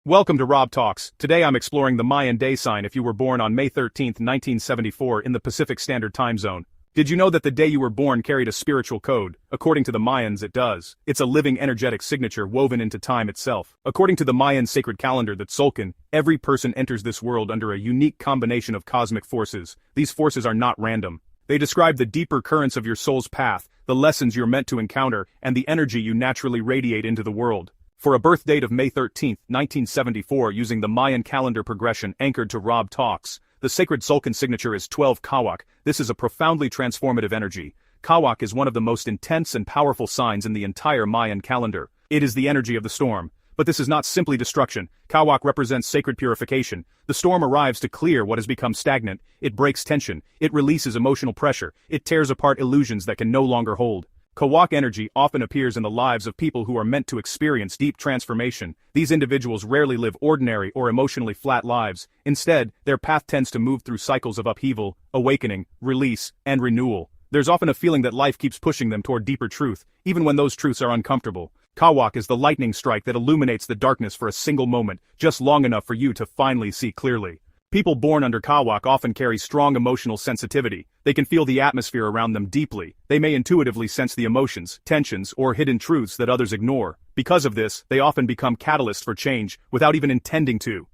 Welcome to Rob Talks. Today I'm exploring the Mayan day sign if you were born on May 13, 1974 in the Pacific Standard Time Zone. Did you know that the day you were born carried a spiritual code? According to the Mayans, it does. It's a living energetic signature woven into time itself. According to the Mayan sacred calendar, the Tzolkin, every person enters this world under a unique combination of cosmic forces. These forces are not random. They describe the deeper currents of your soul's path, the lessons you're meant to encounter, and the energy you naturally radiate into the world. For a birth date of May 13, 1974 using the Mayan calendar progression anchored to Rob Talks, the sacred Tzolkin signature is 12 Kawak. This is a profoundly transformative energy. Kawak is one of the most intense and powerful signs in the entire Mayan calendar. It is the energy of the storm. But this is not simply destruction. Kawak represents sacred purification. The storm arrives to clear what has become stagnant. It breaks tension. It releases emotional pressure. It tears apart illusions that can no longer hold. Kawak energy often appears in the lives of people who are meant to experience deep transformation. These individuals rarely live ordinary or emotionally flat lives. Instead, their path tends to move through cycles of upheaval, awakening, release, and renewal. There's often a feeling that life keeps pushing them toward deeper truth, even when those truths are uncomfortable. Kawak is the lightning strike that illuminates the darkness for a single moment, just long enough for you to finally see clearly. People born under Kawak often carry strong emotional sensitivity. They can feel the atmosphere around them deeply. They may intuitively sense the emotions, tensions, or hidden truths that others ignore. Because of this, they often become catalysts for change, without even intending to.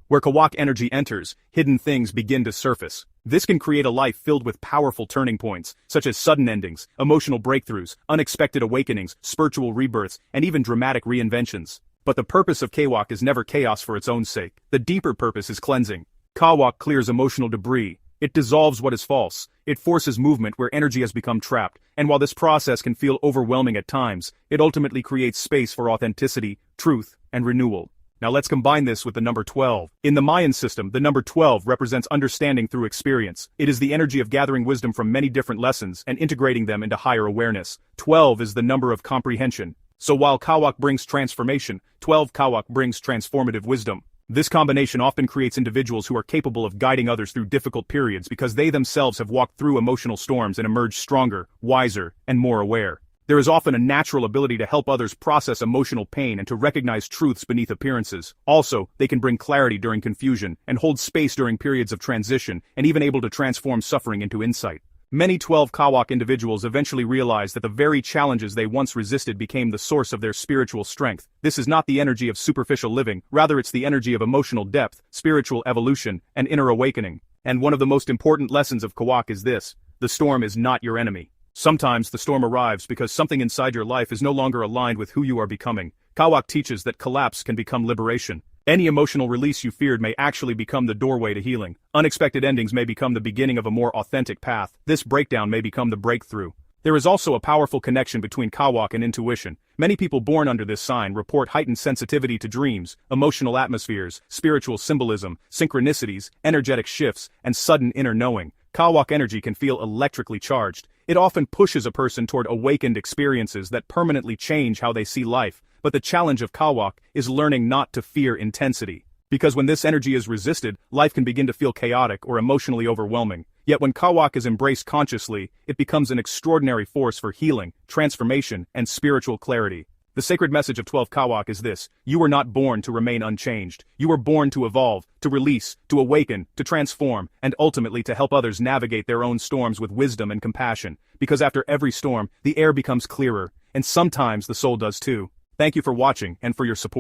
Where Kawak energy enters, hidden things begin to surface. This can create a life filled with powerful turning points, such as sudden endings, emotional breakthroughs, unexpected awakenings, spiritual rebirths, and even dramatic reinventions. But the purpose of Kawak is never chaos for its own sake. The deeper purpose is cleansing. Kawak clears emotional debris. It dissolves what is false. It forces movement where energy has become trapped, and while this process can feel overwhelming at times, it ultimately creates space for authenticity, truth, and renewal. Now let's combine this with the number 12. In the Mayan system, the number 12 represents understanding through experience. It is the energy of gathering wisdom from many different lessons and integrating them into higher awareness. 12 is the number of comprehension. So while Kawak brings transformation, 12 Kawak brings transformative wisdom. This combination often creates individuals who are capable of guiding others through difficult periods because they themselves have walked through emotional storms and emerged stronger, wiser, and more aware. There is often a natural ability to help others process emotional pain and to recognize truths beneath appearances. Also, they can bring clarity during confusion and hold space during periods of transition, and even able to transform suffering into insight. Many 12 Kawak individuals eventually realize that the very challenges they once resisted became the source of their spiritual strength. This is not the energy of superficial living, rather it's the energy of emotional depth, spiritual evolution, and inner awakening. And one of the most important lessons of Kawak is this: the storm is not your enemy. Sometimes the storm arrives because something inside your life is no longer aligned with who you are becoming. Kawak teaches that collapse can become liberation. Any emotional release you feared may actually become the doorway to healing. Unexpected endings may become the beginning of a more authentic path. This breakdown may become the breakthrough. There is also a powerful connection between Kawak and intuition. Many people born under this sign report heightened sensitivity to dreams, emotional atmospheres, spiritual symbolism, synchronicities, energetic shifts, and sudden inner knowing. Kawak energy can feel electrically charged. It often pushes a person toward awakened experiences that permanently change how they see life. But the challenge of Kawak is learning not to fear intensity. Because when this energy is resisted, life can begin to feel chaotic or emotionally overwhelming. Yet when Kawak is embraced consciously, it becomes an extraordinary force for healing, transformation, and spiritual clarity. The sacred message of 12 Kawak is this: you were not born to remain unchanged. You were born to evolve, to release, to awaken, to transform, and ultimately to help others navigate their own storms with wisdom and compassion. Because after every storm, the air becomes clearer, and sometimes the soul does too. Thank you for watching and for your support.